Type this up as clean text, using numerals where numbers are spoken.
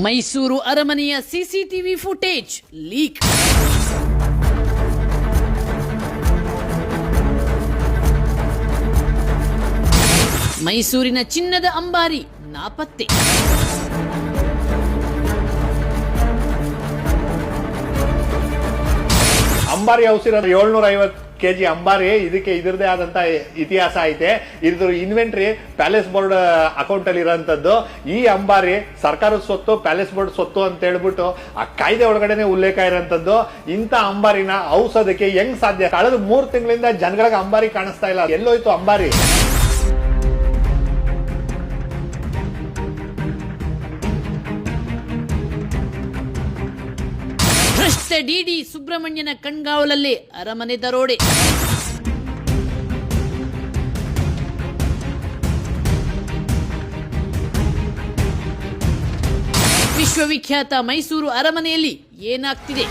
ಮೈಸೂರು ಅರಮನೆಯ CCTV footage leak. ಮೈಸೂರಿನ ಚಿನ್ನದ ಅಂಬಾರಿ ನಾಪತ್ತೆ. ಅಂಬಾರಿ ಔಸಿರೋದು 750 kg ಅಂಬಾರಿ. ಇದಕ್ಕೆ ಇದರದೇ ಆದಂತ ಇತಿಹಾಸ ಐತೆ. ಇದ್ರ ಇನ್ವೆಂಟ್ರಿ ಪ್ಯಾಲೇಸ್ ಬೋರ್ಡ್ ಅಕೌಂಟ್ ಅಲ್ಲಿ ಇರೋಂಥದ್ದು. ಈ ಅಂಬಾರಿ ಸರ್ಕಾರದ ಸ್ವತ್ತು, ಪ್ಯಾಲೇಸ್ ಬೋರ್ಡ್ ಸ್ವತ್ತು ಅಂತ ಹೇಳ್ಬಿಟ್ಟು ಆ ಕಾಯ್ದೆ ಒಳಗಡೆನೆ ಉಲ್ಲೇಖ ಇರೋಂಥದ್ದು. ಇಂಥ ಅಂಬಾರಿನ ಔಸೋದಕ್ಕೆ ಹೆಂಗ್ ಸಾಧ್ಯ? ಕಳೆದ 3 ತಿಂಗಳಿಂದ ಜನಗಳಿಗೆ ಅಂಬಾರಿ ಕಾಣಿಸ್ತಾ ಇಲ್ಲ. ಎಲ್ಲೋಯ್ತು ಅಂಬಾರಿ? ಭ್ರಷ್ಟ ಡಿಡಿ ಸುಬ್ರಹ್ಮಣ್ಯನ ಕಣ್ಗಾವಲಲ್ಲಿ ಅರಮನೆ ದರೋಡೆ. ವಿಶ್ವವಿಖ್ಯಾತ ಮೈಸೂರು ಅರಮನೆಯಲ್ಲಿ ಏನಾಗ್ತಿದೆ?